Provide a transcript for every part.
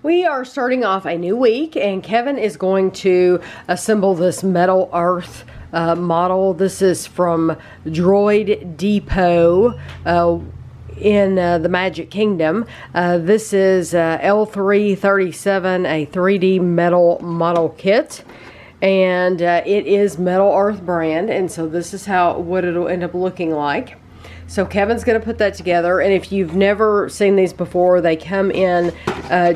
We are starting off a new week, and Kevin is going to assemble this metal earth model. This is from Droid Depot in the Magic Kingdom. This is L337, a 3D metal model kit. And it is Metal Earth brand, and so this is what it'll end up looking like. So Kevin's going to put that together, and if you've never seen these before, they come in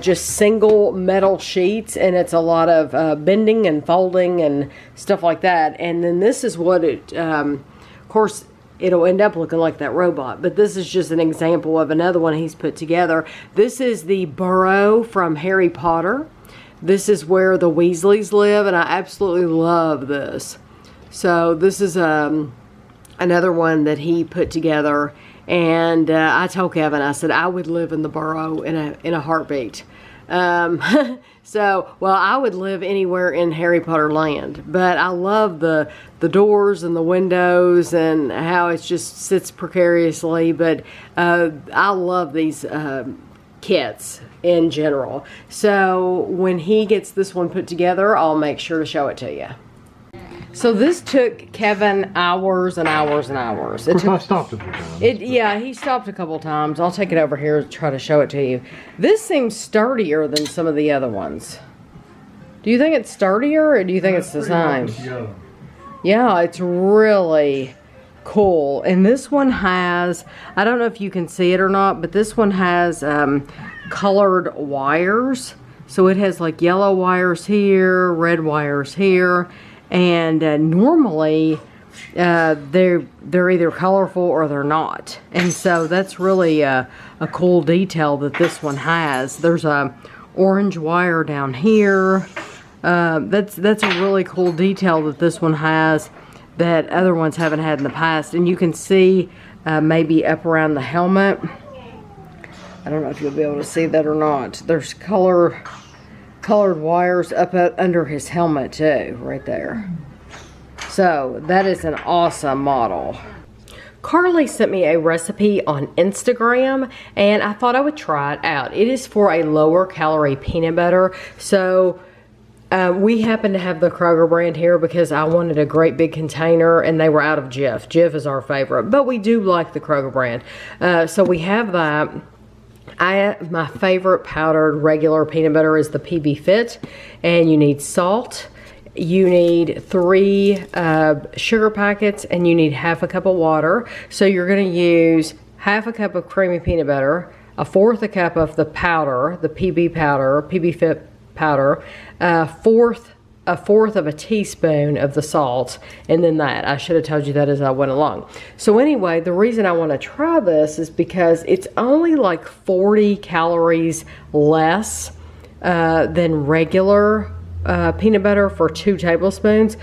just single metal sheets, and it's a lot of bending and folding and stuff like that. And then this is what it, of course, it'll end up looking like that robot, but this is just an example of another one he's put together. This is the burrow from Harry Potter. This is where the Weasleys live, and I absolutely love this. So this is another one that he put together, and I told Kevin, I said I would live in the burrow in a heartbeat. So, well, I would live anywhere in Harry Potter land, but I love the doors and the windows and how it just sits precariously. But I love these kits in general. So when he gets this one put together, I'll make sure to show it to you. So this took Kevin hours and hours and hours. I stopped a few times. Yeah, he stopped a couple times. I'll take it over here and try to show it to you. This seems sturdier than some of the other ones. Do you think it's sturdier, or do you think it's the same? Yeah, it's really cool. And this one has, I don't know if you can see it or not, but this one has colored wires. So it has like yellow wires here, red wires here. And normally they're either colorful or they're not, and so that's really a cool detail that this one has. There's a orange wire down here. That's a really cool detail that this one has that other ones haven't had in the past. And you can see maybe up around the helmet. I don't know if you'll be able to see that or not. There's colored wires up under his helmet too, right there. So that is an awesome model. Carly sent me a recipe on Instagram, and I thought I would try it out. It is for a lower calorie peanut butter. So we happen to have the Kroger brand here because I wanted a great big container, and they were out of Jif. Jif is our favorite, but we do like the Kroger brand. So we have that. My favorite powdered regular peanut butter is the PB Fit, and you need salt, you need 3 sugar packets, and you need half a cup of water. So you're going to use half a cup of creamy peanut butter, 1/4 a cup of the powder, the PB powder, PB Fit powder, a fourth of a teaspoon of the salt, and then that. I should have told you that as I went along. So anyway, the reason I want to try this is because it's only like 40 calories less than regular peanut butter for 2 tablespoons.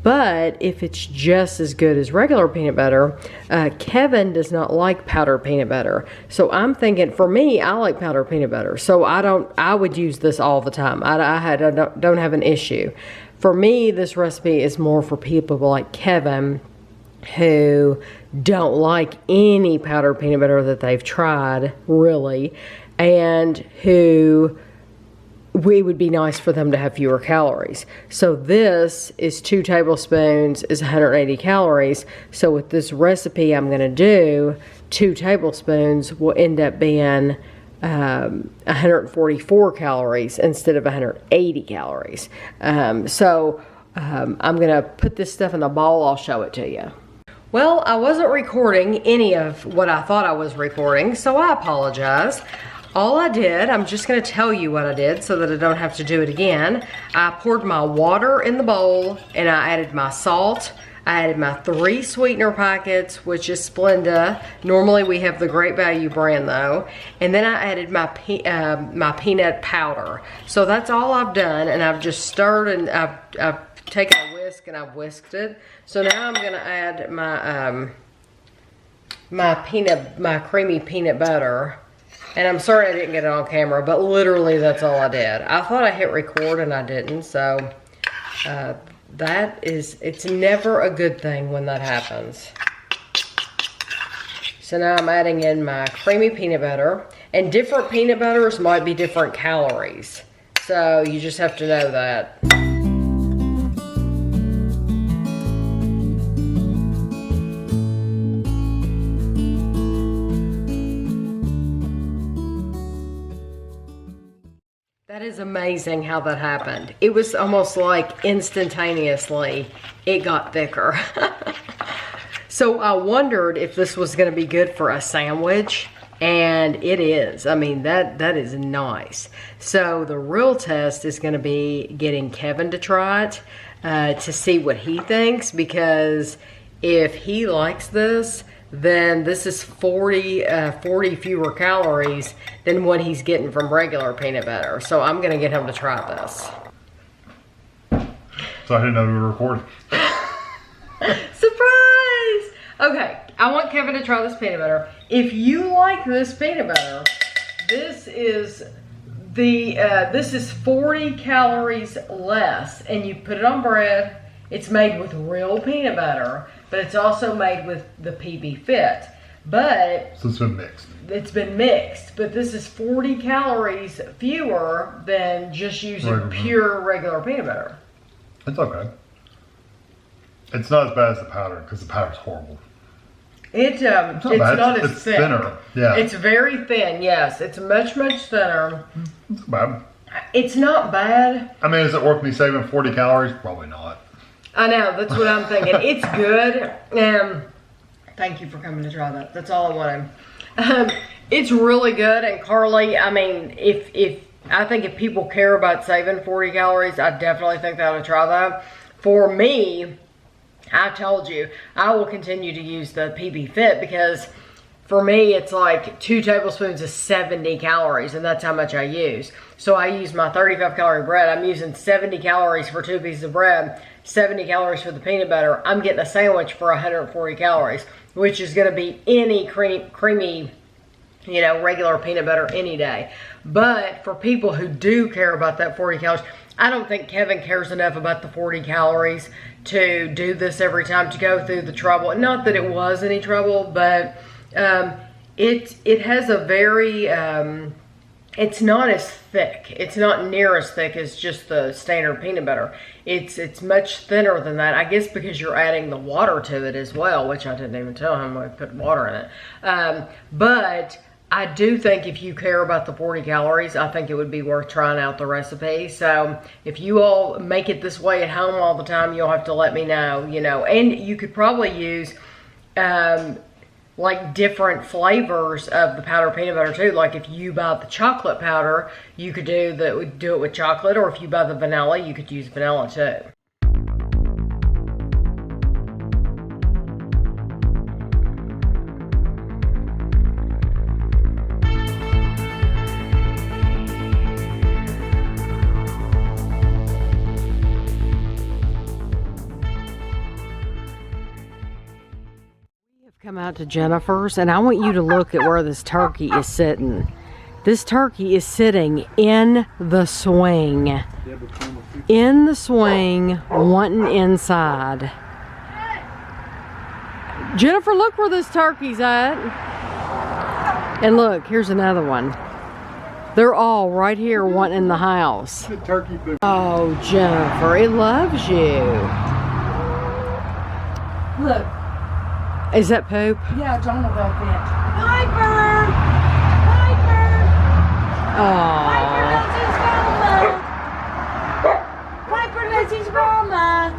But if it's just as good as regular peanut butter, Kevin does not like powdered peanut butter. So I'm thinking, for me, I like powdered peanut butter. So I would use this all the time. I don't have an issue. For me, this recipe is more for people like Kevin who don't like any powdered peanut butter that they've tried, really, and who it would be nice for them to have fewer calories. So this is 2 tablespoons is 180 calories. So with this recipe I'm going to do, 2 tablespoons will end up being 144 calories instead of 180 calories. So I'm going to put this stuff in the bowl. I'll show it to you. Well, I wasn't recording any of what I thought I was recording, so I apologize. All I did, I'm just going to tell you what I did so that I don't have to do it again. I poured my water in the bowl, and I added my salt. I added my 3 sweetener packets, which is Splenda. Normally we have the Great Value brand though. And then I added my peanut powder. So that's all I've done, and I've just stirred, and I've taken a whisk and I've whisked it. So now I'm gonna add my my creamy peanut butter. And I'm sorry I didn't get it on camera, but literally that's all I did. I thought I hit record and I didn't, so it's never a good thing when that happens. So now I'm adding in my creamy peanut butter. And different peanut butters might be different calories. So you just have to know that. That is amazing how that happened. It was almost like instantaneously it got thicker. So I wondered if this was going to be good for a sandwich, and it is. I mean, that is nice. So the real test is going to be getting Kevin to try it to see what he thinks, because if he likes this, then this is 40 fewer calories than what he's getting from regular peanut butter. So I'm gonna get him to try this. So I didn't know we were recording. Surprise! Okay, I want Kevin to try this peanut butter. If you like this peanut butter, this is 40 calories less, and you put it on bread. It's made with real peanut butter, but it's also made with the PB Fit. But so it's been mixed. It's been mixed, but this is 40 calories fewer than just using pure regular peanut butter. It's okay. It's not as bad as the powder, because the powder's horrible. It's not as thick. Thinner. Yeah. It's very thin. Yes, it's much thinner. It's bad. It's not bad. I mean, is it worth me saving 40 calories? Probably not. I know, that's what I'm thinking. It's good. Thank you for coming to try that. That's all I wanted. It's really good. And Carly, I mean, I think if people care about saving 40 calories, I definitely think they ought to try that. For me, I told you, I will continue to use the PB Fit, because for me, it's like 2 tablespoons of 70 calories, and that's how much I use. So I use my 35 calorie bread. I'm using 70 calories for 2 pieces of bread, 70 calories for the peanut butter. I'm getting a sandwich for 140 calories, which is going to be any creamy, regular peanut butter any day. But for people who do care about that 40 calories, I don't think Kevin cares enough about the 40 calories to do this every time, to go through the trouble. Not that it was any trouble, but it has a very, it's not as thick. It's not near as thick as just the standard peanut butter. It's much thinner than that. I guess because you're adding the water to it as well, which I didn't even tell him I put water in it. But I do think if you care about the 40 calories, I think it would be worth trying out the recipe. So if you all make it this way at home all the time, you'll have to let me know, And you could probably use like different flavors of the powdered peanut butter too. Like if you buy the chocolate powder, you could do it with chocolate, or if you buy the vanilla, you could use vanilla too. Come out to Jennifer's, and I want you to look at where this turkey is sitting. This turkey is sitting in the swing. In the swing, wanting inside. Jennifer, look where this turkey's at. And look, here's another one. They're all right here wanting in the house. Oh, Jennifer, it loves you. Look. Is that poop? Yeah, John will go fit. Piper! Piper knows his mama! Piper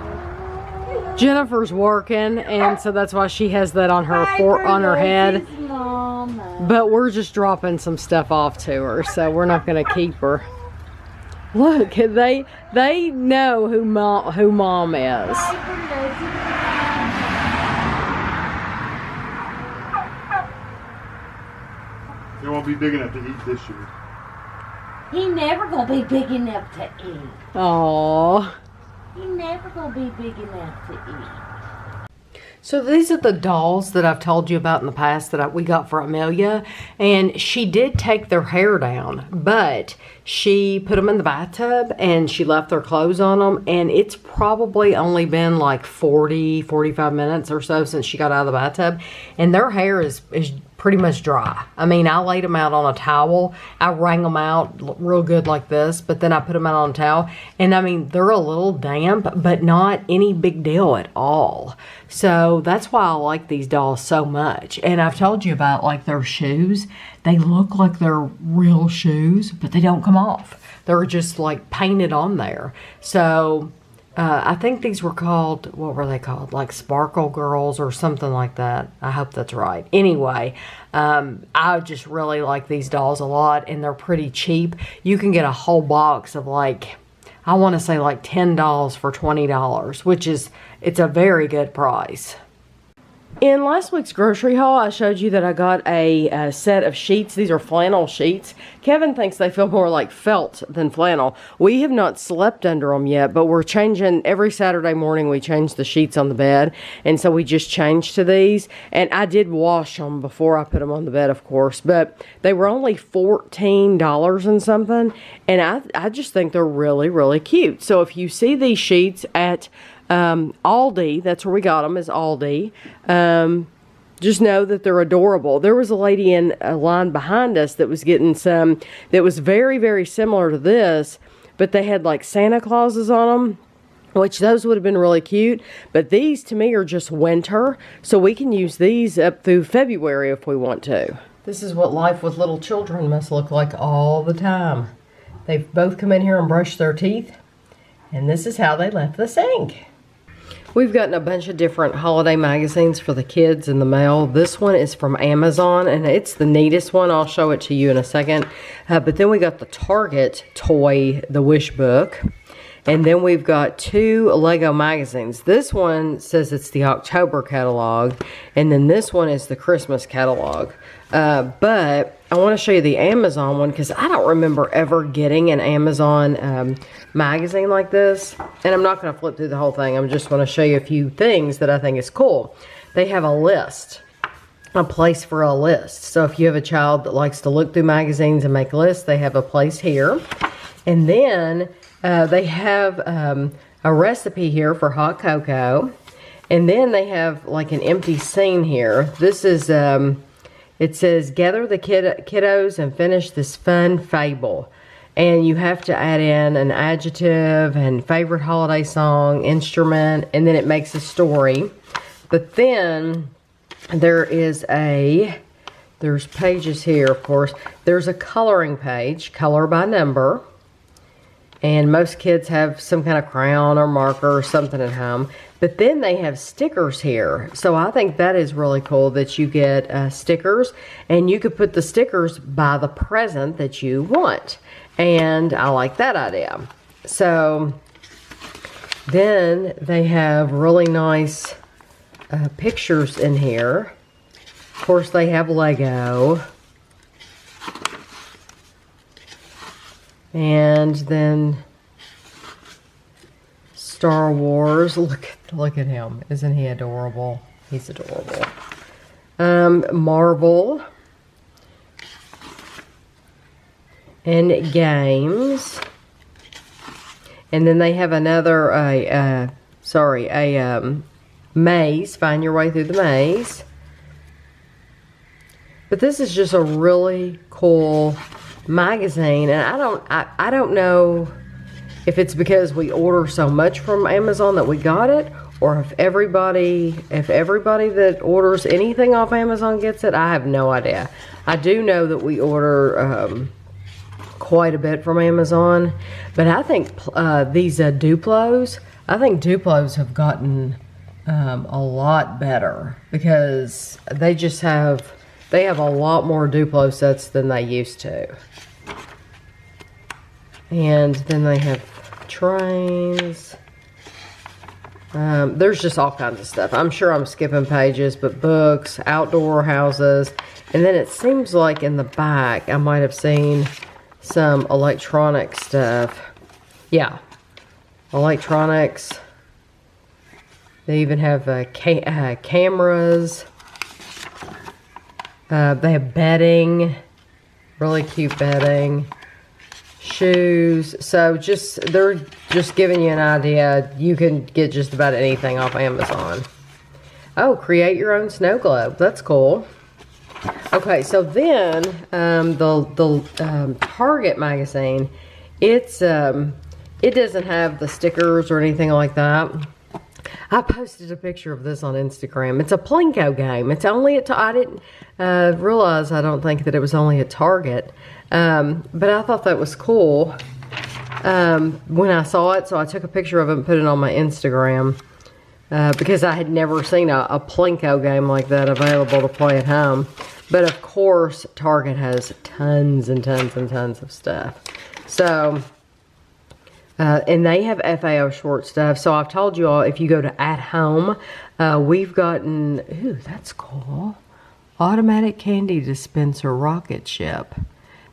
knows his mama! Jennifer's working, and so that's why she has that on her head. But we're just dropping some stuff off to her, so we're not going to keep her. Look, they know who mom is. They won't be big enough to eat this year. He never gonna be big enough to eat. Aww. He never gonna be big enough to eat. So these are the dolls that I've told you about in the past that we got for Amelia. And she did take their hair down, but she put them in the bathtub and she left their clothes on them. And it's probably only been like 45 minutes or so since she got out of the bathtub. And their hair is pretty much dry. I mean, I laid them out on a towel. I wrung them out real good like this, but then I put them out on a towel. And I mean, they're a little damp, but not any big deal at all. So that's why I like these dolls so much. And I've told you about like their shoes. They look like they're real shoes, but they don't come off. They're just like painted on there. So I think these were called, what were they called? Like Sparkle Girls or something like that. I hope that's right. Anyway, I just really like these dolls a lot, and they're pretty cheap. You can get a whole box of like, I want to say like 10 dolls for $20, which is, it's a very good price. In last week's grocery haul, I showed you that I got a set of sheets. These are flannel sheets. Kevin thinks they feel more like felt than flannel. We have not slept under them yet, but we're changing. Every Saturday morning, we change the sheets on the bed. And so we just changed to these. And I did wash them before I put them on the bed, of course. But they were only $14 and something. And I just think they're really, really cute. So if you see these sheets at Aldi, that's where we got them, is Aldi. Just know that they're adorable. There was a lady in a line behind us that was getting some that was very, very similar to this, but they had like Santa Clauses on them, which those would have been really cute. But these to me are just winter, so we can use these up through February if we want to. This is what life with little children must look like all the time. They've both come in here and brushed their teeth, and this is how they left the sink. We've gotten a bunch of different holiday magazines for the kids in the mail. This one is from Amazon, and it's the neatest one. I'll show it to you in a second. But then we got the Target toy, the Wish book. And then we've got 2 Lego magazines. This one says it's the October catalog, and then this one is the Christmas catalog. But I want to show you the Amazon one because I don't remember ever getting an Amazon magazine like this. And I'm not going to flip through the whole thing. I'm just going to show you a few things that I think is cool. They have a list, a place for a list. So if you have a child that likes to look through magazines and make lists, they have a place here. And then they have a recipe here for hot cocoa. And then they have like an empty scene here. This is, it says, gather the kiddos and finish this fun fable. And you have to add in an adjective and favorite holiday song, instrument, and then it makes a story. But then there's pages here, of course. There's a coloring page, color by number. And most kids have some kind of crayon or marker or something at home. But then they have stickers here. So I think that is really cool that you get stickers. And you could put the stickers by the present that you want. And I like that idea. So then they have really nice pictures in here. Of course, they have Lego. And then Star Wars. Look at him. Isn't he adorable? He's adorable. Marvel. And games. And then they have another, maze. Find your way through the maze. But this is just a really cool magazine, and I don't know if it's because we order so much from Amazon that we got it, or if everybody that orders anything off Amazon gets it. I have no idea. I do know that we order quite a bit from Amazon, but I think these Duplos, I think Duplos have gotten a lot better because they have a lot more Duplo sets than they used to. And then they have trains. There's just all kinds of stuff. I'm sure I'm skipping pages, but books, outdoor houses. And then it seems like in the back, I might have seen some electronic stuff. Yeah, electronics. They even have cameras. They have bedding, really cute bedding, shoes. So they're just giving you an idea. You can get just about anything off Amazon. Oh, create your own snow globe. That's cool. Okay, so then the Target magazine, it doesn't have the stickers or anything like that. I posted a picture of this on Instagram. It's a Plinko game. It's only at I didn't realize, I don't think, that it was only at Target. But I thought that was cool when I saw it. So I took a picture of it and put it on my Instagram because I had never seen a Plinko game like that available to play at home. But of course, Target has tons and tons and tons of stuff. So... and they have FAO Schwartz stuff. So I've told you all, if you go to At Home, we've gotten, ooh, that's cool. Automatic candy dispenser rocket ship.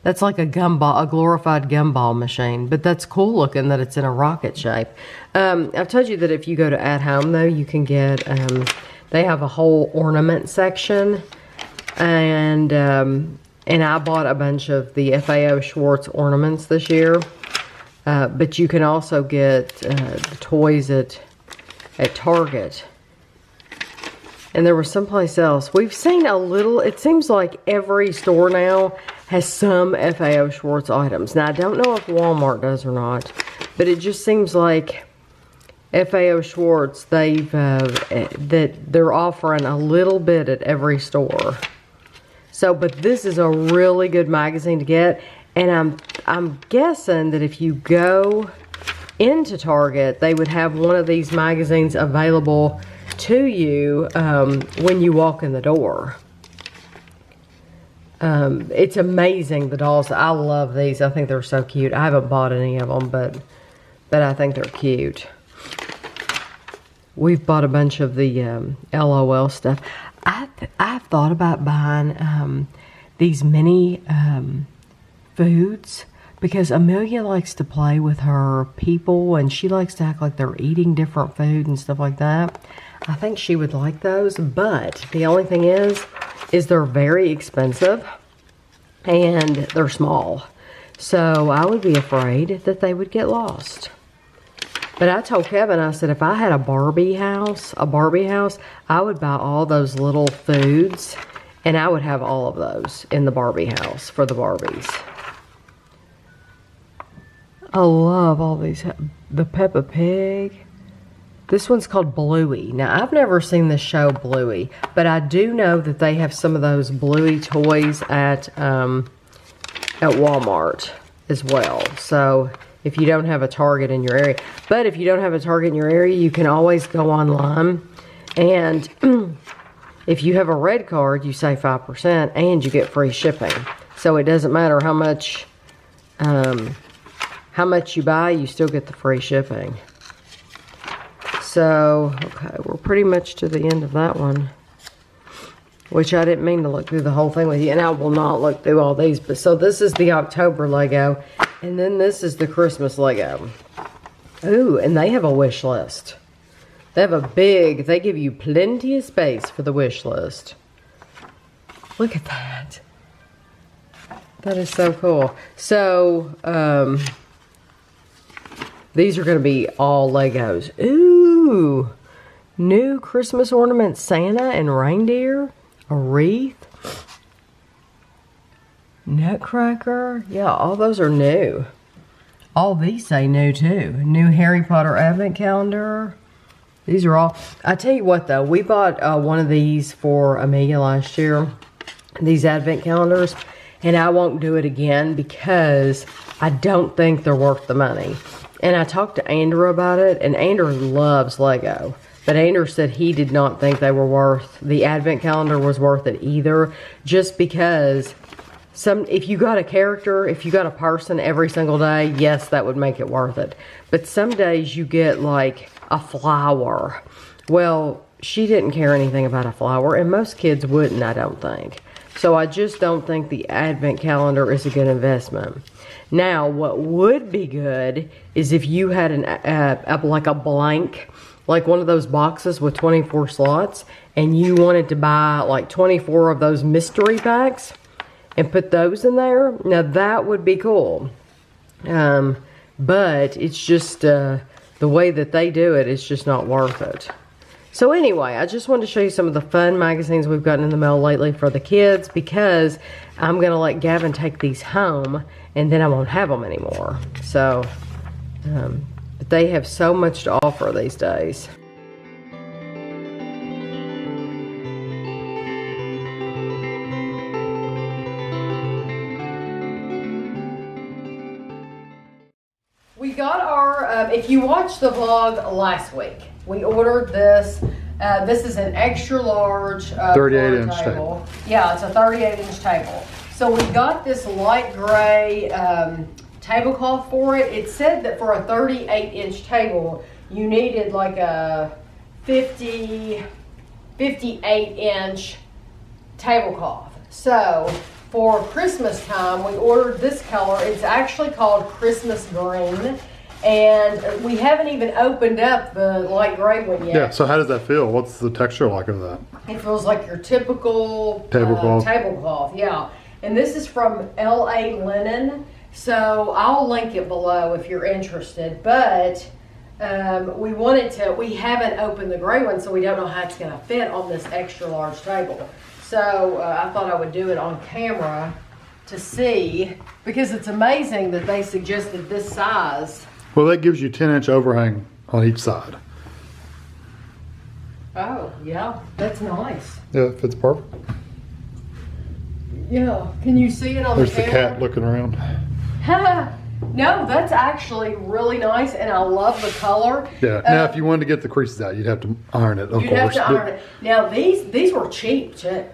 That's like a gumball, a glorified gumball machine. But that's cool looking that it's in a rocket shape. I've told you that if you go to At Home, though, you can get, they have a whole ornament section. And I bought a bunch of the FAO Schwartz ornaments this year. But you can also get the toys at Target. And there was someplace else. We've seen a little, it seems like every store now has some FAO Schwartz items. Now, I don't know if Walmart does or not, but it just seems like FAO Schwartz, that they're offering a little bit at every store. So, but this is a really good magazine to get. And I'm guessing that if you go into Target, they would have one of these magazines available to you when you walk in the door. It's amazing, the dolls. I love these. I think they're so cute. I haven't bought any of them, but I think they're cute. We've bought a bunch of the LOL stuff. I've thought about buying these mini... foods, because Amelia likes to play with her people and she likes to act like they're eating different food and stuff like that. I think she would like those, but the only thing is they're very expensive and they're small. So I would be afraid that they would get lost. But I told Kevin, I said, if I had a Barbie house, I would buy all those little foods and I would have all of those in the Barbie house for the Barbies. I love all these. The Peppa Pig. This one's called Bluey. Now, I've never seen the show Bluey, but I do know that they have some of those Bluey toys at Walmart as well. So, if you don't have a Target in your area. But if you don't have a Target in your area, you can always go online. And if you have a red card, you save 5% and you get free shipping. So, it doesn't matter how much you buy, you still get the free shipping. So, okay, we're pretty much to the end of that one. Which I didn't mean to look through the whole thing with you. And I will not look through all these. But so this is the October Lego. And then this is the Christmas Lego. Ooh, and they have a wish list. They have they give you plenty of space for the wish list. Look at that. That is so cool. So, these are going to be all Legos. Ooh. New Christmas ornament, Santa and reindeer. A wreath. Nutcracker. Yeah, all those are new. All these say new too. New Harry Potter advent calendar. These are all. I tell you what though, we bought one of these for Amelia last year. These advent calendars. And I won't do it again because I don't think they're worth the money. And I talked to Andrew about it, and Andrew loves Lego. But Andrew said he did not think they were worth, the advent calendar was worth it either. Just because if you got a character, if you got a person every single day, yes, that would make it worth it. But some days you get like a flower. Well, she didn't care anything about a flower, and most kids wouldn't, I don't think. So I just don't think the advent calendar is a good investment. Now, what would be good is if you had like a blank, like one of those boxes with 24 slots, and you wanted to buy like 24 of those mystery packs and put those in there. Now that would be cool. But it's just the way that they do it is just not worth it. So anyway, I just wanted to show you some of the fun magazines we've gotten in the mail lately for the kids, because I'm going to let Gavin take these home and then I won't have them anymore. So, but they have so much to offer these days. We got our, if you watched the vlog last week, we ordered this. This is an extra large 38-inch table. Yeah, it's a 38-inch table. So we got this light gray tablecloth for it. It said that for a 38-inch table, you needed like a 58-inch tablecloth. So for Christmas time, we ordered this color. It's actually called Christmas Green. And we haven't even opened up the light gray one yet. Yeah, so how does that feel? What's the texture like of that? It feels like your typical tablecloth. Yeah. And this is from LA Linen. So I'll link it below if you're interested. But we haven't opened the gray one, so we don't know how it's going to fit on this extra large table. So I thought I would do it on camera to see, because it's amazing that they suggested this size. Well, that gives you 10-inch overhang on each side. Oh, yeah, that's nice. Yeah, it fits perfect. Yeah, can you see it on There's the camera? the cat looking around. No, that's actually really nice, and I love the color. Yeah, now if you wanted to get the creases out, you'd have to iron it, of course. You'd have to iron it. Now, these were cheap, too.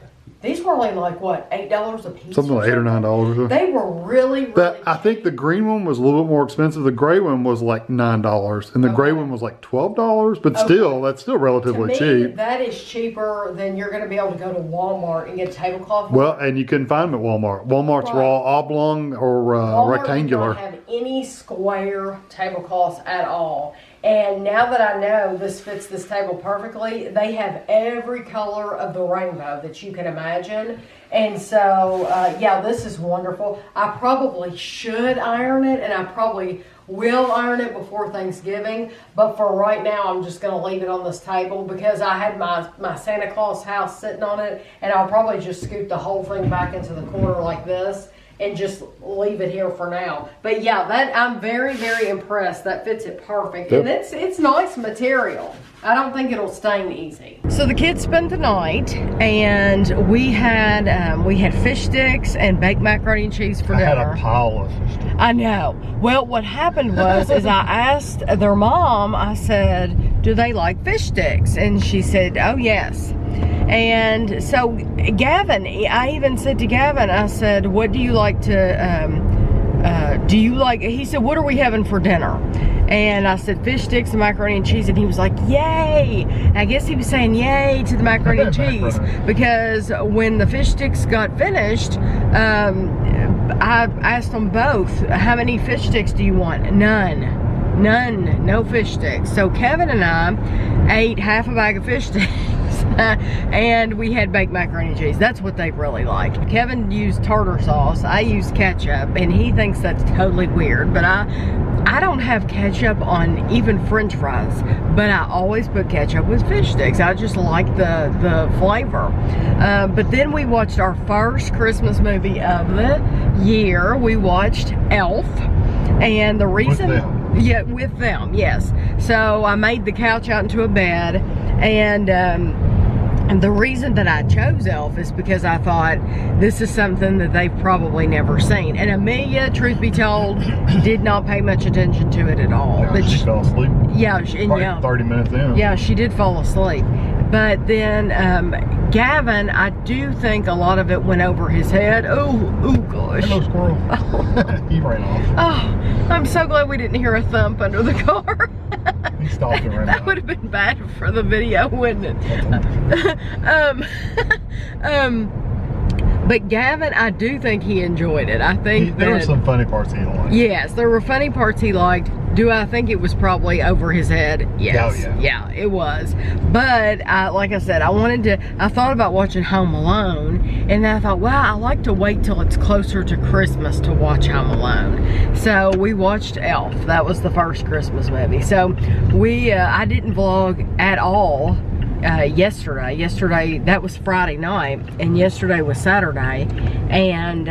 These were only like, what, $8 a piece? Something like $8 or $9 or so. They were really cheap. I think the green one was a little bit more expensive. The gray one was like $9, and the gray one was like $12. But still, that's still relatively cheap. That is cheaper than you're going to be able to go to Walmart and get a tablecloth. Well, and you couldn't find them at Walmart. Walmart's raw oblong or rectangular. Walmart does not have any square tablecloths at all. And now that I know this fits this table perfectly, they have every color of the rainbow that you can imagine. And so, yeah, this is wonderful. I probably should iron it, and I probably will iron it before Thanksgiving. But for right now, I'm just going to leave it on this table because I had my Santa Claus house sitting on it, and I'll probably just scoot the whole thing back into the corner like this and just leave it here for now. But yeah, that I'm very, very impressed. That fits it perfect. Yep. And it's nice material. I don't think it'll stain easy. So the kids spent the night, and we had fish sticks and baked macaroni and cheese for dinner. I had a pile of fish sticks. I know. Well, what happened was is I asked their mom, I said, do they like fish sticks? And she said, oh yes. And so Gavin, I even said to Gavin, I said, what do you like to, he said, what are we having for dinner? And I said, fish sticks and macaroni and cheese. And he was like, yay. I guess he was saying yay to the macaroni and cheese. Because when the fish sticks got finished, I asked them both, how many fish sticks do you want? None, no fish sticks. So Kevin and I ate half a bag of fish sticks. And we had baked macaroni and cheese. That's what they really like. Kevin used tartar sauce. I used ketchup, and he thinks that's totally weird. But I don't have ketchup on even French fries, but I always put ketchup with fish sticks. I just like the flavor. But then we watched our first Christmas movie of the year. We watched Elf, and the reason, with them, yes. So I made the couch out into a bed, and the reason that I chose Elf is because I thought this is something that they've probably never seen. And Amelia, truth be told, did not pay much attention to it at all. Yeah, but she fell asleep. Yeah, 30 minutes in. Yeah, she did fall asleep. But then Gavin, I do think a lot of it went over his head. Oh gosh. Hello, squirrel. He ran off. Oh, I'm so glad we didn't hear a thump under the car. He stopped and ran That off. would have been bad for the video, wouldn't it? But Gavin, I do think he enjoyed it. I think There were that, some funny parts he liked. yes, there were funny parts he liked. Do I think it was probably over his head? Yes. Oh, yeah. Yeah, it was. But like I said, I thought about watching Home Alone, and then I thought, wow, I like to wait till it's closer to Christmas to watch Home Alone. So we watched Elf. That was the first Christmas movie. So I didn't vlog at all yesterday. Yesterday, that was Friday night, and yesterday was Saturday. And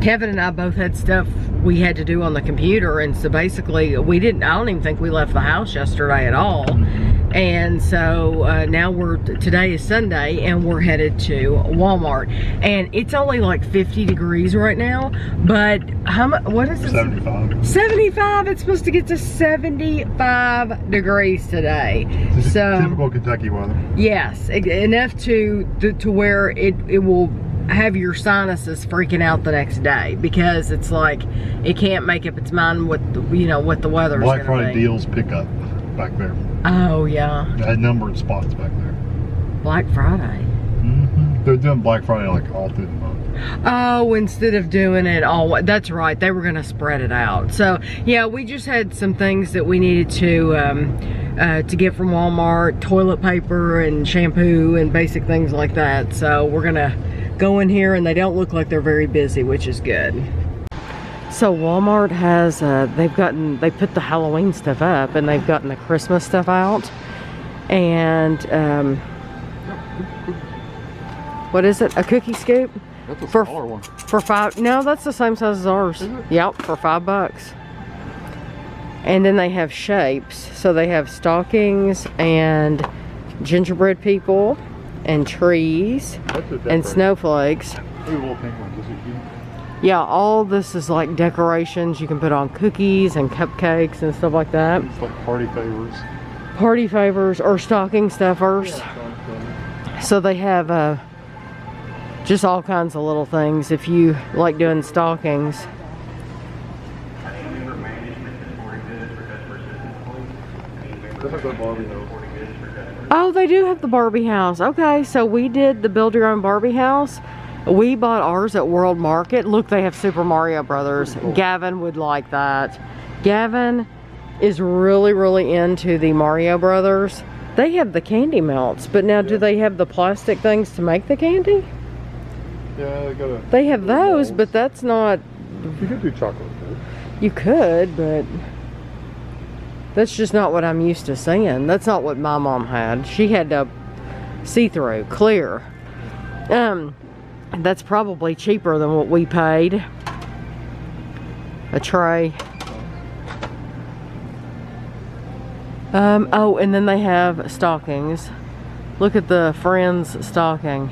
Kevin and I both had stuff we had to do on the computer, and so basically I don't even think we left the house yesterday at all. And so now today is Sunday, and we're headed to Walmart, and it's only like 50 degrees right now, but what is it? 75. 75. It's supposed to get to 75 degrees today. So typical Kentucky weather. yes, enough to where it will have your sinuses freaking out the next day, because it's like it can't make up its mind what the weather is. Black Friday deals pick up back there. Oh yeah, A number of spots back there. Black Friday. They're doing Black Friday like all through the month. Oh, instead of doing it all, that's right, they were gonna spread it out. So yeah, we just had some things that we needed to get from Walmart, toilet paper and shampoo and basic things like that. So we're gonna go in here, and they don't look like they're very busy, which is good. So Walmart has they put the Halloween stuff up, and they've gotten the Christmas stuff out. And what is it? A cookie scoop? That's a For- smaller one. For $5. No, that's the same size as ours. Yep, for $5. And then they have shapes. So they have stockings and gingerbread people and trees and snowflakes. These little pink ones, this is cute. Yeah, all this is like decorations you can put on cookies and cupcakes and stuff like that. It's like party favors. Party favors or stocking stuffers. So they have just all kinds of little things if you like doing stockings. Oh, they do have the Barbie house. Okay, so we did the build your own Barbie house. We bought ours at World Market. Look, they have Super Mario Brothers. Cool. Gavin would like that. Gavin is really, really into the Mario Brothers. They have the candy melts, but now do they have the plastic things to make the candy? Yeah, they have those, but that's not... You could do chocolate. You could, but that's just not what I'm used to seeing. That's not what my mom had. She had see-through, clear. That's probably cheaper than what we paid. A tray. Oh, and then they have stockings. Look at the Friends stocking.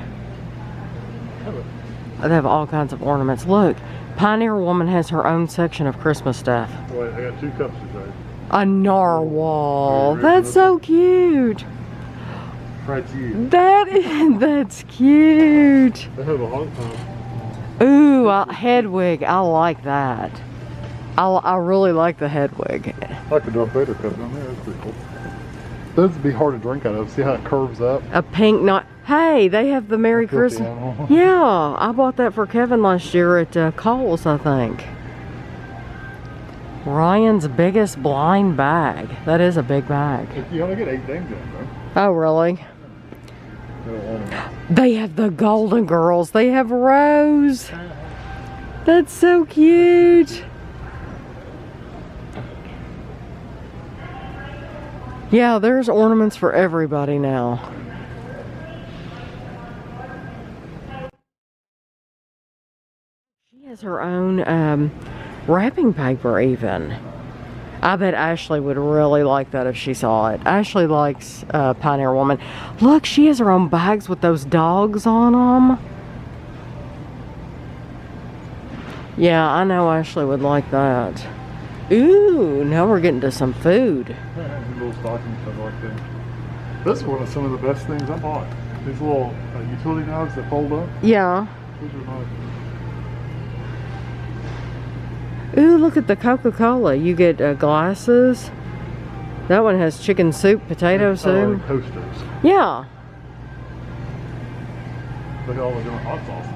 They have all kinds of ornaments. Look, Pioneer Woman has her own section of Christmas stuff. Wait, I got 2 cups today. A narwhal. That's so cute. That's cute. They have a Hong Kong. Ooh, Hedwig. I like that. I really like the Hedwig. I like the Darth Vader cup down there. That's pretty cool. Those would be hard to drink out of. See how it curves up? A pink knot. Hey, they have the Merry Christmas. Yeah, I bought that for Kevin last year at Kohl's, I think. Ryan's biggest blind bag. That is a big bag. You only get 8 things in it, though. Oh, really? They have the Golden Girls. They have Rose. That's so cute. Yeah, there's ornaments for everybody now. She has her own wrapping paper even. I bet Ashley would really like that if she saw it. Ashley likes Pioneer Woman. Look, she has her own bags with those dogs on them. Yeah, I know Ashley would like that. Ooh, now we're getting to some food. Little stocking stuff like that. This is one of some of the best things I bought. These little utility knives that fold up. Yeah. These are nice. Ooh, look at the Coca-Cola. You get glasses. That one has chicken soup, potato soup. Toasters. Yeah. Look at all the different hot sauces.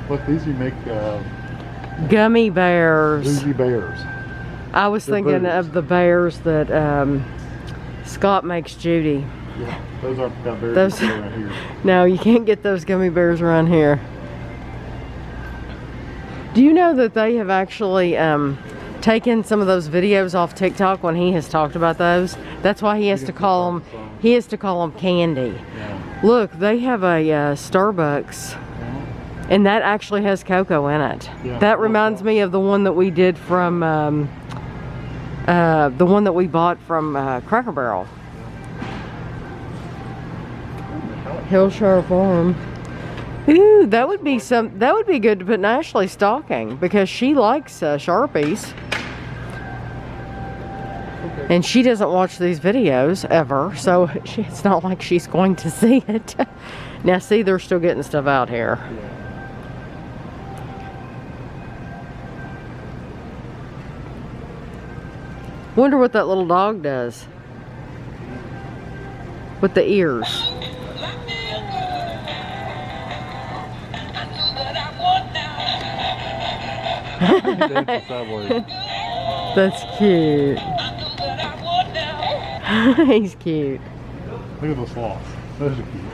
Look, these you make Gummy bears. bougie bears. I was They're thinking booze. of the bears that Scott makes Judy. Yeah, those aren't got bears Those- around here. No, you can't get those gummy bears around here. Do you know that they have actually taken some of those videos off TikTok when he has talked about those? That's why he has to call them. He has to call them candy. Yeah. Look, they have a Starbucks, and that actually has cocoa in it. Yeah. That reminds me of the one that we did from the one that we bought from Cracker Barrel. Hillshire Farm. Ooh, that would be good to put in Ashley's stocking because she likes Sharpies. And she doesn't watch these videos ever, so it's not like she's going to see it. Now see, they're still getting stuff out here. Wonder what that little dog does with the ears. That's cute. He's cute. Look at those sloths. Those are cute.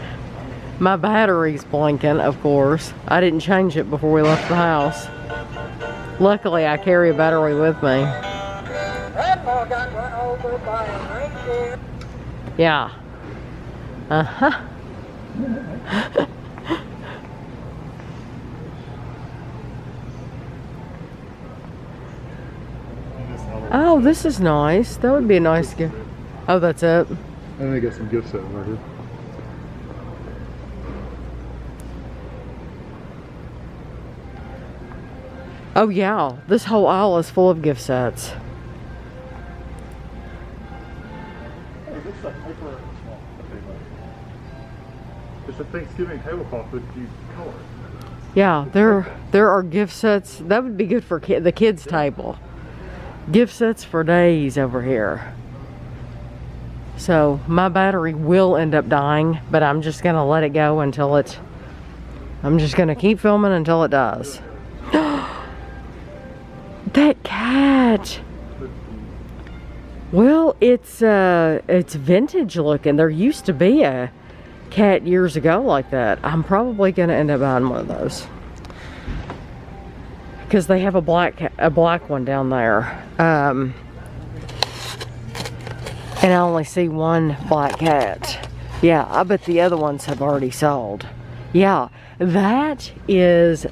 My battery's blinking, of course. I didn't change it before we left the house. Luckily, I carry a battery with me. Yeah. Uh-huh. Oh, this is nice. That would be a nice gift. Oh, that's it. And they got some gift sets right here. Oh, yeah. This whole aisle is full of gift sets. It's a Thanksgiving tablecloth that you color. Yeah, there are gift sets. That would be good for the kids' table. Gift sets for days over here. So my battery will end up dying, but I'm just gonna let it go until I'm just gonna keep filming until it does. That cat. Well, it's vintage looking. There used to be a cat years ago like that. I'm probably gonna end up buying one of those because they have a black one down there. And I only see one black cat. Yeah, I bet the other ones have already sold. Yeah, that is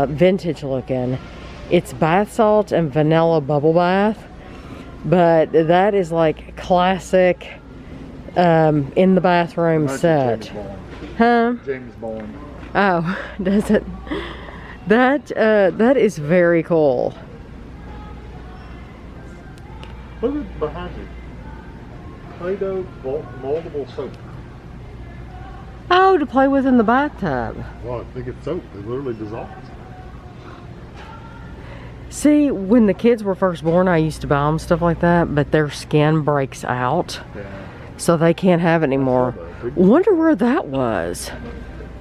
vintage looking. It's bath salt and vanilla bubble bath. But that is like classic in the bathroom set. James Bond. Huh? James Bond. Oh, does it? That is very cool. Look at behind you. Play-Doh moldable soap. Oh, to play with in the bathtub. Well, I think it's soap. It literally dissolves. See, when the kids were first born, I used to buy them stuff like that, but their skin breaks out, Yeah. so they can't have it anymore. Wonder where that was.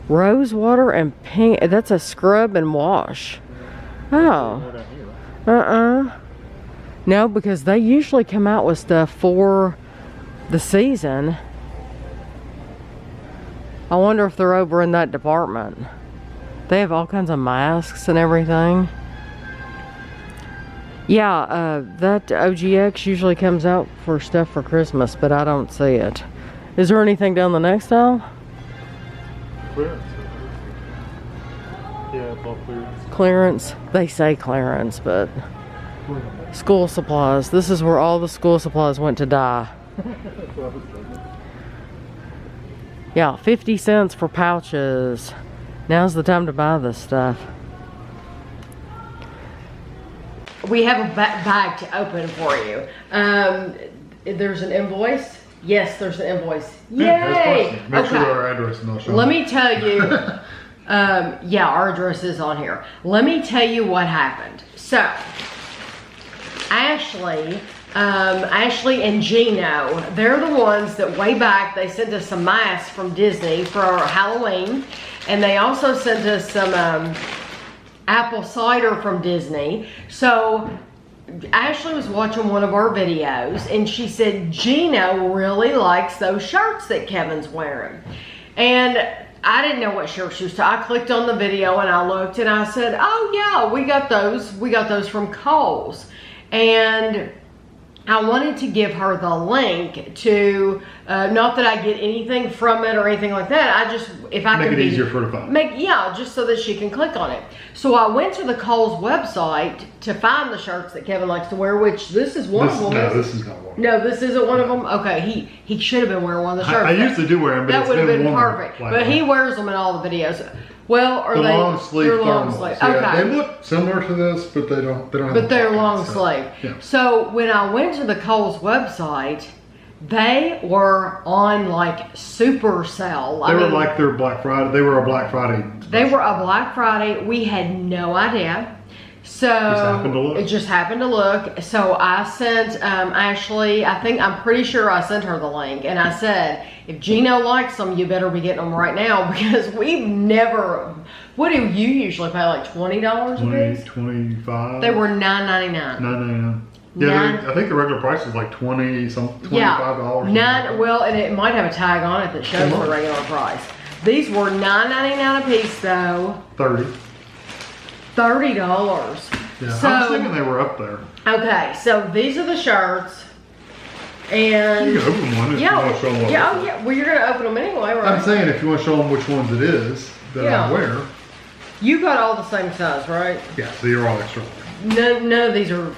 Rose water and pink. That's a scrub and wash. Oh. More down here. No, because they usually come out with stuff for the season. I wonder if they're over in that department. They have all kinds of masks and everything. Yeah, that OGX usually comes out for stuff for Christmas, but I don't see it. Is there anything down the next aisle? Clearance. Yeah, it's all clearance. Clearance. They say clearance, but school supplies. This is where all the school supplies went to die. Yeah, 50 cents for pouches. Now's the time to buy this stuff. We have a bag to open for you. There's an invoice. Yes, there's an invoice. Yay! Make sure our address is not shown. Let me tell you. Yeah, our address is on here. Let me tell you what happened. So, Ashley and Gino, they're the ones that way back, they sent us some masks from Disney for our Halloween. And they also sent us some apple cider from Disney. So Ashley was watching one of our videos and she said, Gino really likes those shirts that Kevin's wearing. And I didn't know what shirt she was talking. I clicked on the video and I looked and I said, oh yeah, we got those. We got those from Kohl's. And I wanted to give her the link to, not that I get anything from it or anything like that. I just, if I Make can it easier for her to find. Yeah, just so that she can click on it. So I went to the Kohl's website to find the shirts that Kevin likes to wear, which this is one of them. No, this is not one. No, this isn't one of them. Okay, he should have been wearing one of the shirts. I used to do wear them, but that would have been warmer perfect. like But that. he wears them in all the videos. Well, are The they long sleeve they're long thermals. sleeve? Yeah, Okay. they look similar to this, but they don't have But they're pockets, long so, sleeve. Yeah. So when I went to the Kohl's website, they were on like super sale. They were like their Black Friday. They were a Black Friday. They were a Black Friday. We had no idea. So happened to look. it just happened to look. So I sent Ashley, I'm pretty sure I sent her the link, and I said, if Gino likes them, you better be getting them right now, because we've never, what do you usually pay, like $20 a piece? 25. They were $9.99. $9.99. Yeah, I think the regular price is like $25. Yeah, well, and it might have a tag on it that shows the regular price. These were $9.99 a piece though. $30. Yeah, So, I was thinking they were up there. okay, so these are the shirts. And You can open one if you want to show them what yeah, yeah. Well, you're gonna open them anyway, right? I'm saying if you want to show them which ones it is that I wear. You got all the same size, right? Yeah, so you're all extra. None of these are.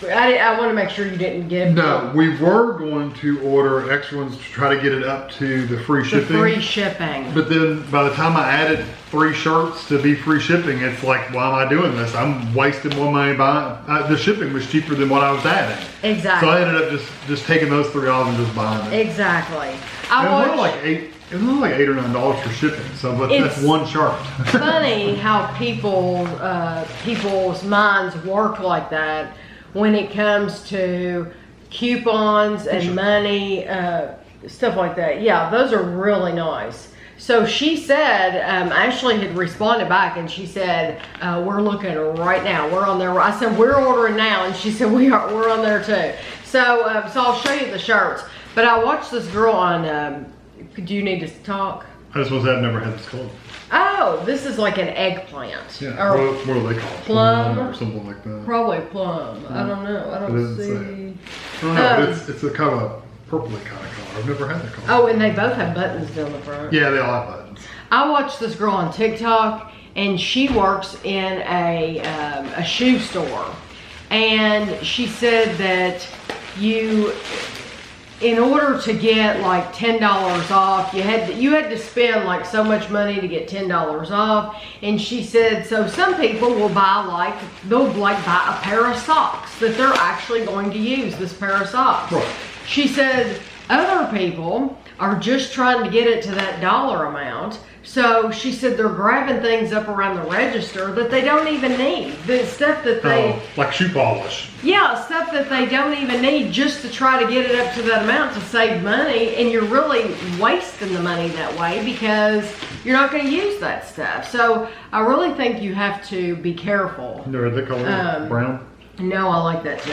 I want to make sure you didn't get. No, we were going to order extra ones to try to get it up to the free shipping. The free shipping. But then by the time I added 3 shirts to be free shipping, it's like, why am I doing this? I'm wasting more money buying. The shipping was cheaper than what I was adding. Exactly. So I ended up just taking those 3 off and just buying it. Exactly. It was only like $8 or $9 for shipping. So, but that's one shirt. Funny how people's minds work like that when it comes to coupons and money, stuff like that. Yeah, those are really nice. So she said, Ashley had responded back and she said, we're looking right now. We're on there. I said, we're ordering now. And she said, we're on there too. So I'll show you the shirts. But I watched this girl on, do you need to talk? I just was I've never had this called. Oh, this is like an eggplant. Yeah, Or what do they call it? plum Or something like that. probably plum. I don't know. I don't It see. doesn't I don't know, but it's a kind of a purpley kind of color. I've never had that color. Oh, and they both have buttons down the front. Yeah, they all have buttons. I watched this girl on TikTok, and she works in a shoe store, and she said that in order to get like $10 off, you had to spend like so much money to get $10 off. And she said, so some people will buy they'll buy a pair of socks that they're actually going to use, this pair of socks. Right. She said other people are just trying to get it to that dollar amount. So she said they're grabbing things up around the register that they don't even need. The stuff that they... like shoe polish. Yeah, stuff that they don't even need just to try to get it up to that amount to save money. And you're really wasting the money that way because you're not going to use that stuff. So I really think you have to be careful. They're the color brown. No, I like that too.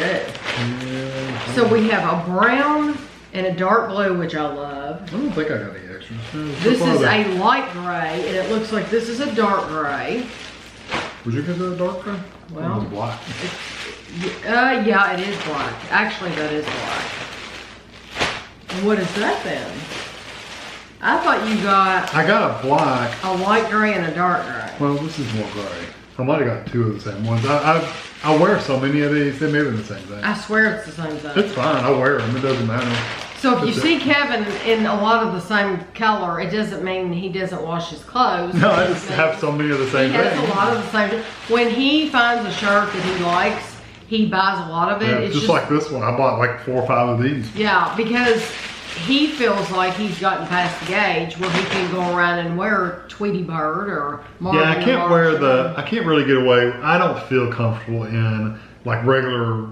Yeah. So we have a brown and a dark blue, which I love. I don't think I got any extras. This is a light gray, and it looks like this is a dark gray. Would you consider it dark gray? Well, It's black. Yeah, it is black. Actually, that is black. And what is that then? I thought you got I got a black. a light gray and a dark gray. Well, this is more gray. I might have got 2 of the same ones. I wear so many of these. They may be the same thing. I swear it's the same thing. It's fine. I wear them. It doesn't matter. So if you see Kevin in a lot of the same color, it doesn't mean he doesn't wash his clothes. No, I just have so many of the same He has things. a lot of the same. When he finds a shirt that he likes, he buys a lot of it. Yeah, It's just like this one. I bought like 4 or 5 of these. Yeah, because he feels like he's gotten past the age where he can go around and wear Tweety Bird or Marvin. Yeah, I can't wear I can't really get away. I don't feel comfortable in like regular,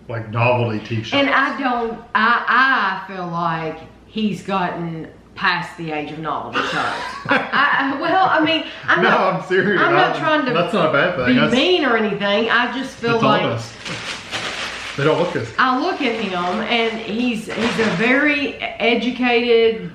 like novelty t-shirts. And I feel like he's gotten past the age of novelty shirts. Well, I mean, I'm serious. I'm not trying to that's not a bad thing. be mean or anything. I just feel like honest. They don't look as. I look at him and he's a very educated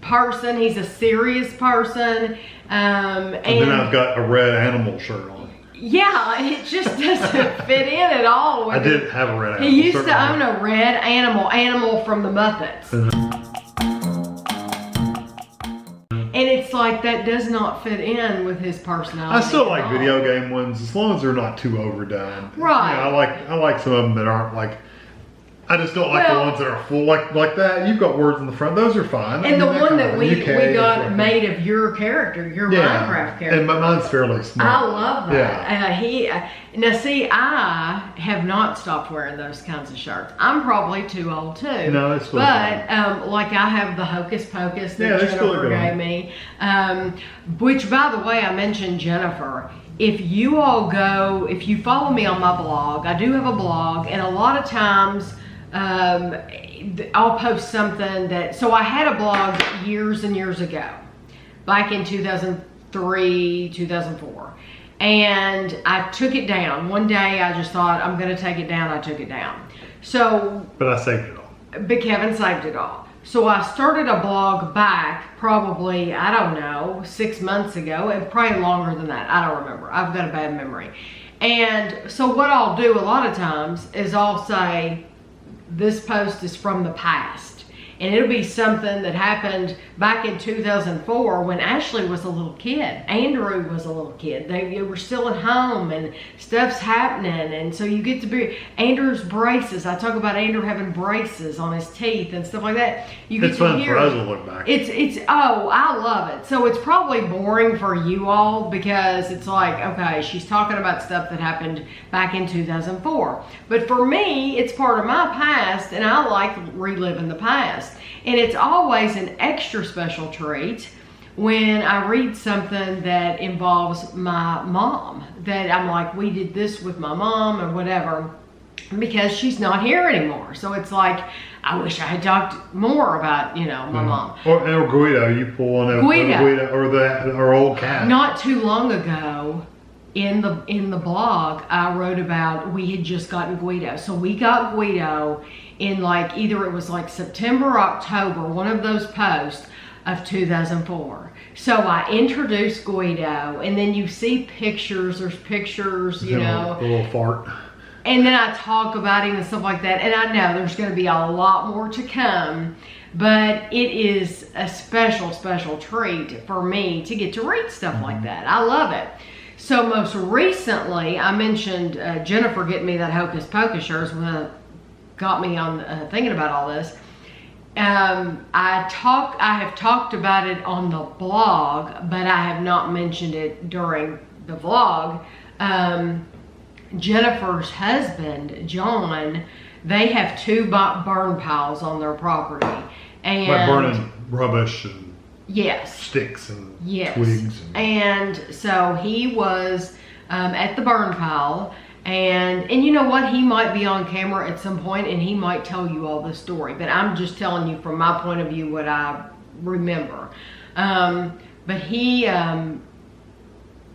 person. He's a serious person. And then I've got a red animal shirt on. Yeah, it just doesn't fit in at all. I did have a red animal. He used to own a red animal from the Muppets. And it's like that does not fit in with his personality. I still like video game ones as long as they're not too overdone. Right. I like some of them that aren't like. I just don't like the ones that are full like that. You've got words in the front; those are fine. And the one that we got made of your character, your Minecraft character. And mine's fairly small. I love that. Yeah. Now see, I have not stopped wearing those kinds of shirts. I'm probably too old too. No, it's still like I have the Hocus Pocus that Jennifer gave me. Which, by the way, I mentioned Jennifer. If you follow me on my blog, I do have a blog, and a lot of times I'll post something so I had a blog years and years ago, back in 2003, 2004. And I took it down. One day I just thought, I'm gonna take it down. I took it down. But I saved it all. But Kevin saved it all. So I started a blog back probably, I don't know, 6 months ago, and probably longer than that. I don't remember. I've got a bad memory. And so what I'll do a lot of times is I'll say, this post is from the past. And it'll be something that happened back in 2004 when Ashley was a little kid. Andrew was a little kid. They were still at home and stuff's happening. And so you get to be Andrew's braces. I talk about Andrew having braces on his teeth and stuff like that. It's fun for us to look back. I love it. So it's probably boring for you all because it's like, okay, she's talking about stuff that happened back in 2004. But for me, it's part of my past and I like reliving the past. And it's always an extra special treat when I read something that involves my mom. That I'm like, we did this with my mom or whatever, because she's not here anymore. So it's like, I wish I had talked more about, my mom. Or Guido, you pull one of Guido or our old cat. Not too long ago, in the blog, I wrote about we had just gotten Guido. So we got Guido in either it was September or October, one of those posts of 2004. So I introduced Guido, and then you see pictures, there's pictures, A little fart. And then I talk about him and stuff like that. And I know there's going to be a lot more to come, but it is a special, special treat for me to get to read stuff like that. I love it. So most recently, I mentioned Jennifer getting me that Hocus Pocus shirt when got me on thinking about all this. I have talked about it on the blog, but I have not mentioned it during the vlog. Jennifer's husband, John, they have 2 burn piles on their property. And like burning rubbish and yes, sticks and yes, twigs. And so he was at the burn pile. And you know what? He might be on camera at some point and he might tell you all the story. But I'm just telling you from my point of view what I remember. But he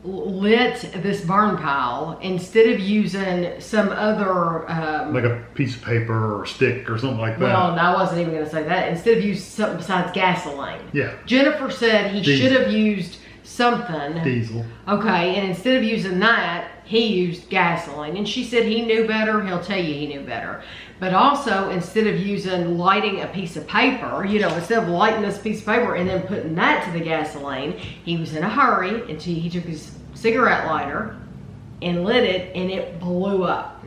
lit this burn pile instead of using some other like a piece of paper or stick or something like that. Well, I wasn't even going to say that. Instead of using something besides gasoline. Yeah. Jennifer said he should have used something. Diesel. Okay, and instead of using that, he used gasoline. And she said he knew better. He'll tell you he knew better. But also, instead of lighting a piece of paper, instead of lighting this piece of paper and then putting that to the gasoline, he was in a hurry until he took his cigarette lighter and lit it, and it blew up.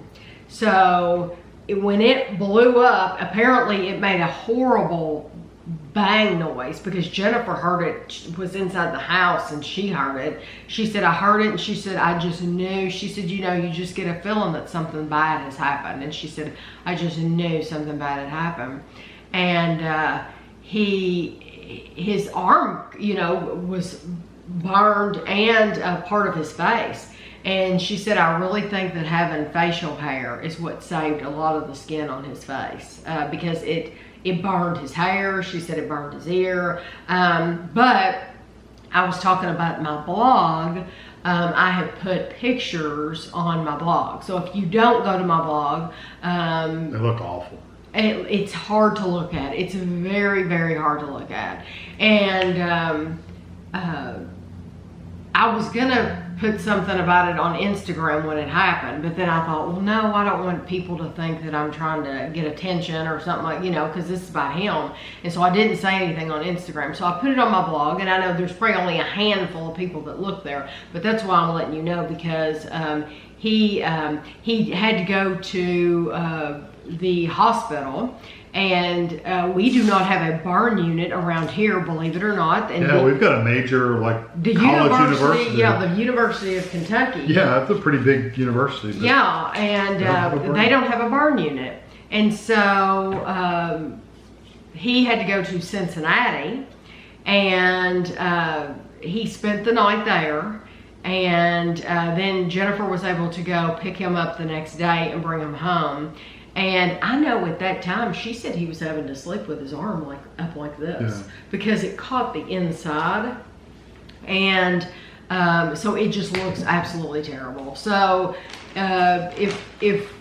So when it blew up, apparently it made a horrible bang noise because Jennifer heard it. She was inside the house and she heard it. She said, I heard it, and she said, I just knew. She said, you just get a feeling that something bad has happened. And she said, I just knew something bad had happened. And his arm, was burned and part of his face. And she said, I really think that having facial hair is what saved a lot of the skin on his face because it it burned his hair. She said it burned his ear. But I was talking about my blog. I have put pictures on my blog. So if you don't go to my blog, they look awful. It's hard to look at. It's very, very hard to look at. And I was gonna put something about it on Instagram when it happened, but then I thought, well, no, I don't want people to think that I'm trying to get attention or something like, because this is about him. And so I didn't say anything on Instagram. So I put it on my blog, and I know there's probably only a handful of people that look there, but that's why I'm letting you know, because he had to go to the hospital, and we do not have a burn unit around here, believe it or not. And yeah, we've got a major the college university. Yeah, the University of Kentucky. Yeah, that's a pretty big university. Yeah, and they don't have a burn unit, and so he had to go to Cincinnati, and he spent the night there. And then Jennifer was able to go pick him up the next day and bring him home. And I know at that time, she said he was having to sleep with his arm up like this, because it caught the inside. And so it just looks absolutely terrible. So if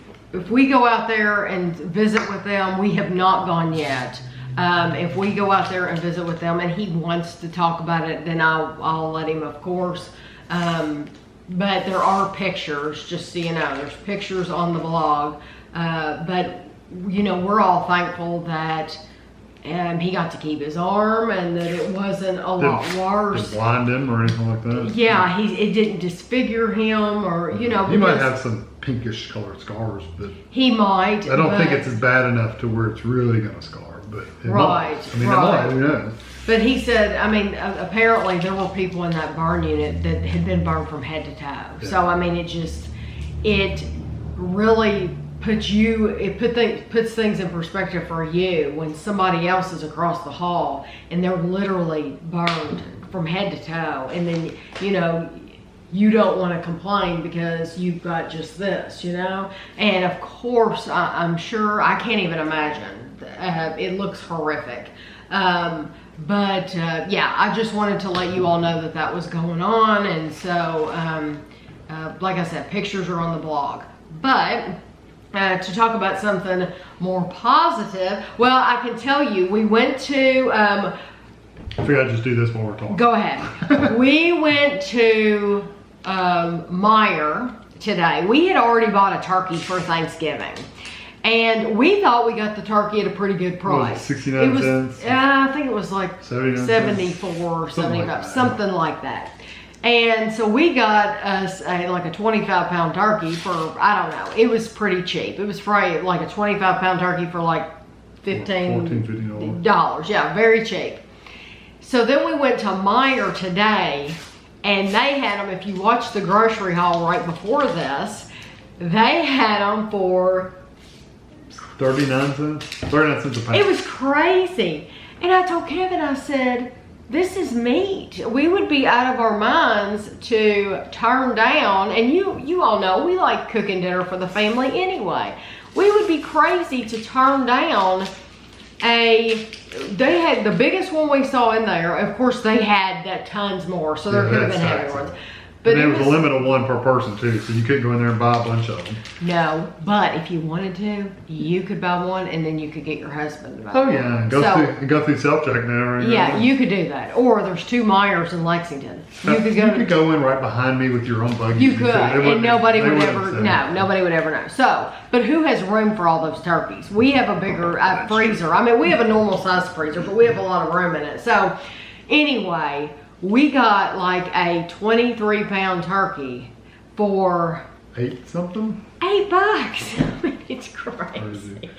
we go out there and visit with them, we have not gone yet. If we go out there and visit with them and he wants to talk about it, then I'll let him, of course. But there are pictures, just so you know, there's pictures on the blog. But we're all thankful that he got to keep his arm and that it wasn't a lot worse. Didn't blind him or anything like that? Yeah, it didn't disfigure him, or, He might have some pinkish colored scars, but he might. I don't think it's as bad enough to where it's really going to scar, but it might. I mean, it might, who knows? But he said, apparently there were people in that burn unit that had been burned from head to toe. Yeah. So, it really puts things in perspective for you when somebody else is across the hall and they're literally burned from head to toe. And then, you don't want to complain because you've got just this, And of course, I'm sure, I can't even imagine. It looks horrific. But I just wanted to let you all know that was going on. And so, like I said, pictures are on the blog. But to talk about something more positive, well, I can tell you, we went to... I figured I'd just do this while we're talking. Go ahead. We went to Meijer today. We had already bought a turkey for Thanksgiving. And we thought we got the turkey at a pretty good price. 69 cents? I think it was like 74, 75, something like that. And so we got us a 25-pound turkey for, I don't know, it was pretty cheap. It was probably like a 25-pound turkey for like $15. Yeah, very cheap. So then we went to Meijer today, and they had them, if you watch the grocery haul right before this, they had them for 39 cents? 39 cents a pound. It was crazy. And I told Kevin, I said, this is meat. We would be out of our minds to turn down, and you all know, we like cooking dinner for the family anyway. We would be crazy to turn down they had the biggest one we saw in there. Of course, they had tons more, so there could have been heavier ones. But there was a limit of one per person too, so you couldn't go in there and buy a bunch of them. No, but if you wanted to, you could buy one, and then you could get your husband to buy one. Oh yeah, go through self-check now. Right? Yeah, you could do that. Or there's 2 Meijers in Lexington. You could go in right behind me with your own buggy. You could, and nobody would ever know. So, but who has room for all those turkeys? We have a bigger freezer. We have a normal size freezer, but we have a lot of room in it. So, anyway. We got like a 23-pound turkey for $8 $8. It's crazy.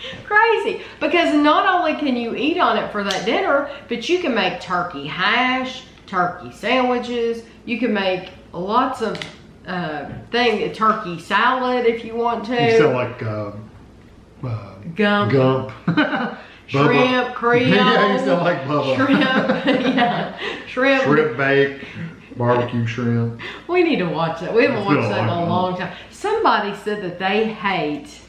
Because not only can you eat on it for that dinner, but you can make turkey hash, turkey sandwiches. You can make lots of turkey salad if you want to. You sound like Gump. Shrimp, Creole. Yeah, you sound like Bubba. Shrimp. Shrimp bake, barbecue shrimp. We need to watch that. We haven't watched that in a long time. Somebody said that they hate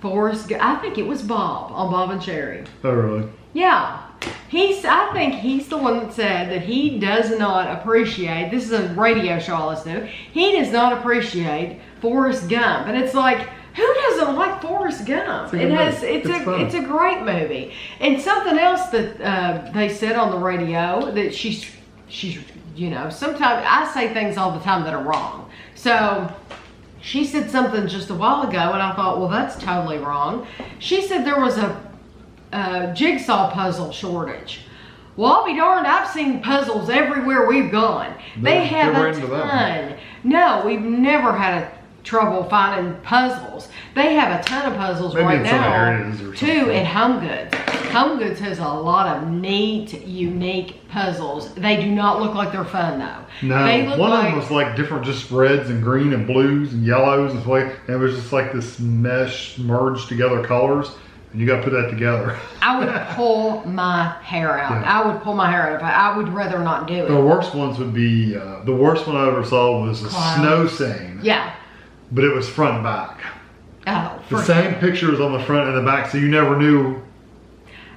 I think it was Bob on Bob and Sherry. Oh, really? Yeah. I think he's the one that said that he does not appreciate, this is a radio show I listen to, he does not appreciate Forrest Gump. And it's like, who doesn't like Forrest Gump? It's a great movie. And something else that they said on the radio, that she's, you know, sometimes I say things all the time that are wrong. So she said something just a while ago and I thought, well, that's totally wrong. She said there was a jigsaw puzzle shortage. Well, I'll be darned, I've seen puzzles everywhere we've gone. They have a ton. No, we've never had a trouble finding puzzles. They have a ton of puzzles maybe right in some now areas or too at Home Goods. Home Goods has a lot of neat, unique puzzles. They do not look like they're fun though. No, they look one of them was like different, just reds and green and blues and yellows and and it was just like this mesh merged together colors. And you got to put that together. I would pull my hair out. Yeah. I would pull my hair out. I would rather not do it. The worst ones would be, the worst one I ever saw was a snow scene. Yeah. But it was front and back. Oh, The same picture was on the front and the back, so you never knew.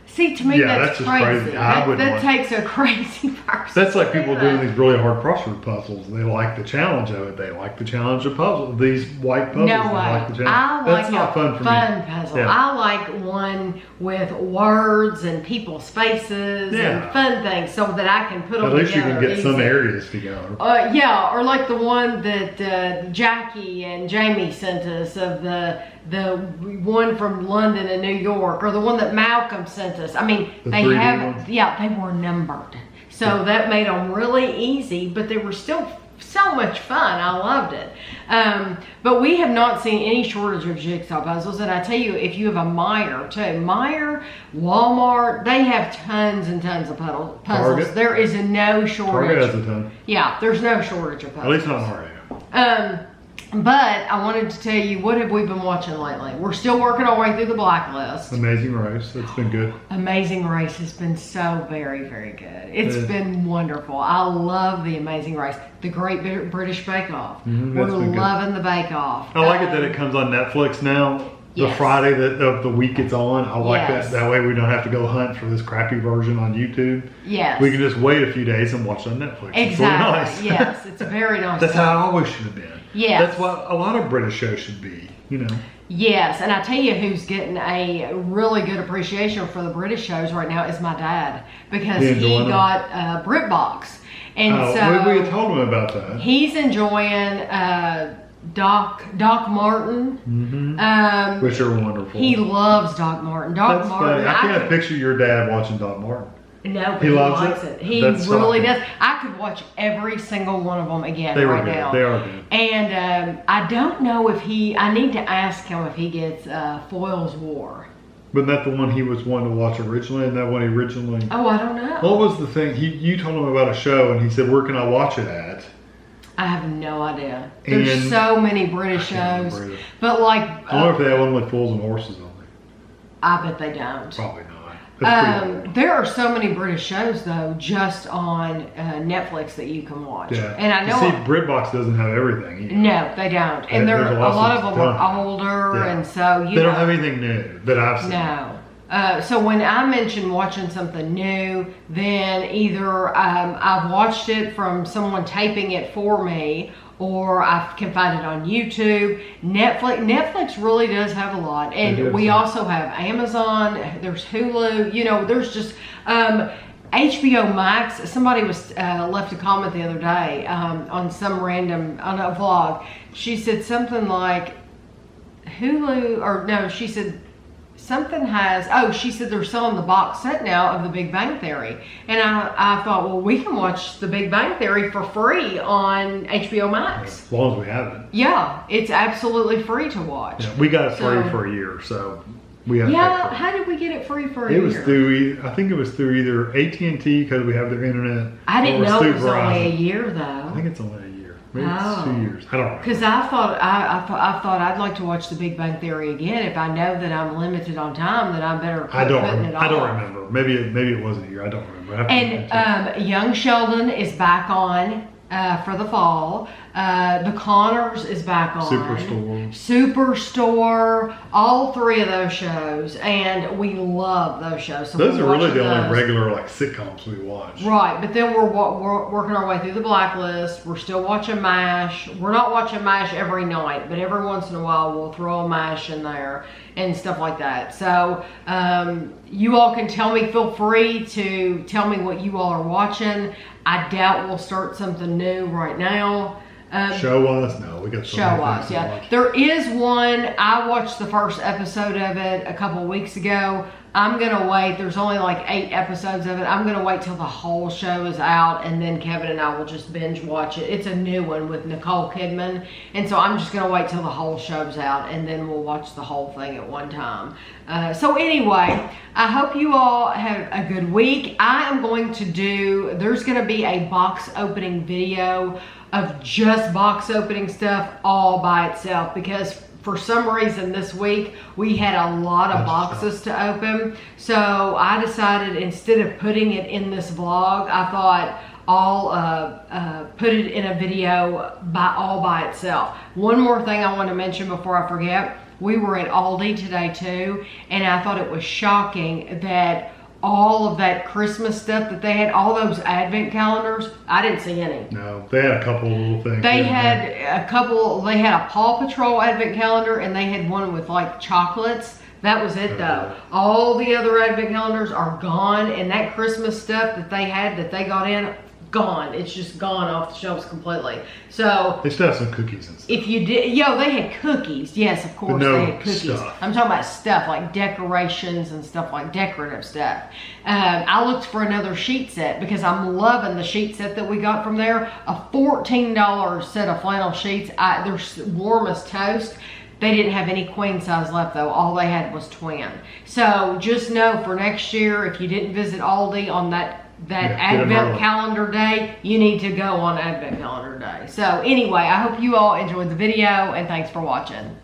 See, to me, that's just crazy. That takes a crazy person. That's like people doing these really hard crossword puzzles. They like the challenge of it. They like the challenge of puzzles. These white puzzles. No they way. like the challenge. That's not fun for me. Puzzle. Yeah. I like one with words and people's faces and fun things so that I can put them together. At least you can get some areas together. Yeah, or like the one that Jackie and Jamie sent us of the one from London and New York, or the one that Malcolm sent us. I mean, they were numbered. So that made them really easy, but they were still so much fun. I loved it. But we have not seen any shortage of jigsaw puzzles. And I tell you, if you have a Meijer too, Meijer, Walmart, they have tons and tons of puzzles. Target? There is no shortage. Target has a ton. Yeah, there's no shortage of puzzles. At least not in our area. But I wanted to tell you, what have we been watching lately? We're still working our way through the blacklist. Amazing Race. It's been good. Amazing Race has been so very, very good. It's been wonderful. I love the Amazing Race. The Great British Bake Off. We're loving the Bake Off. I like it that it comes on Netflix now. The Friday of the week it's on. I like that. That way we don't have to go hunt for this crappy version on YouTube. Yes. We can just wait a few days and watch it on Netflix. Exactly. It's really nice. Yes, it's very nice. That's how it always should have been. Yes. That's what a lot of British shows should be, you know. Yes, and I tell you who's getting a really good appreciation for the British shows right now is my dad, because he got BritBox. And so we had told him about that. He's enjoying Doc Martin. Which are wonderful. He loves Doc Martin. Doc Martin. I can't picture your dad watching Doc Martin. No, but he likes it. He really does. I could watch every single one of them again right now. They are good. And I don't know if I need to ask him if he gets Foyle's War. Wasn't that the one he was wanting to watch originally? And that one originally? Oh, I don't know. What was the thing? You told him about a show and he said, where can I watch it at? I have no idea. There's so many British shows. But like... I wonder if they have one with Fools and Horses on it. I bet they don't. Probably not. There are so many British shows though, just on Netflix that you can watch. Yeah. And I know. See, BritBox doesn't have everything either. No, they don't. And a lot of them are older, and so they don't have anything new that I've seen. No. So when I mention watching something new, then either I've watched it from someone taping it for me, or I can find it on YouTube. Netflix really does have a lot. And we also have Amazon, there's Hulu, you know, there's just HBO Max. Somebody was left a comment the other day on a vlog. She said something like Hulu, or no, she said she said they're selling the box set now of The Big Bang Theory. And I thought, well, we can watch The Big Bang Theory for free on HBO Max. As long as we have it. Yeah, it's absolutely free to watch. Yeah, we got it free for a year, so we have how did we get it free for a year? It was through, I think it was through either AT&T, because we have their internet. I didn't know it was only a year, though. I think it's only a year. Maybe it's 2 years. I don't know. Because I thought I'd like to watch The Big Bang Theory again. If I know that I'm limited on time, then I better quit putting it off. I don't remember. Maybe it was a year. I don't remember. And Young Sheldon is back on for the fall. The Connors is back on. Superstore, all 3 of those shows, and we love those shows. So those are really the only regular like sitcoms we watch. Right, but then we're working our way through the Blacklist. We're still watching MASH. We're not watching MASH every night, but every once in a while we'll throw a MASH in there and stuff like that. So you all can tell me, feel free to tell me what you all are watching. I doubt we'll start something new right now. Show us? No, we got Show us, yeah. There is one, I watched the first episode of it a couple weeks ago. I'm gonna wait, there's only like 8 episodes of it. I'm gonna wait till the whole show is out, and then Kevin and I will just binge watch it. It's a new one with Nicole Kidman, and so I'm just gonna wait till the whole show's out, and then we'll watch the whole thing at one time. So anyway, I hope you all have a good week. I am going to there's gonna be a box opening video of just box opening stuff all by itself, because for some reason this week we had a lot of boxes to open. So I decided, instead of putting it in this vlog, I thought I'll put it in a video all by itself. One more thing I want to mention before I forget. We were at Aldi today too, and I thought it was shocking that all of that Christmas stuff that they had, all those advent calendars, I didn't see any. No, they had a couple little things. They had a couple, they had a Paw Patrol advent calendar, and they had one with like chocolates. That was it though. All the other advent calendars are gone, and that Christmas stuff that they had, that they got in, gone. It's just gone off the shelves completely. So they still have some cookies and stuff. If you did, they had cookies. Yes, of course, they had cookies. Stuff. I'm talking about stuff like decorations and stuff, like decorative stuff. I looked for another sheet set because I'm loving the sheet set that we got from there. A $14 set of flannel sheets. They're warm as toast. They didn't have any queen size left though. All they had was twin. So just know, for next year, if you didn't visit Aldi on that Advent calendar day, you need to go on Advent calendar day. So anyway, I hope you all enjoyed the video, and thanks for watching.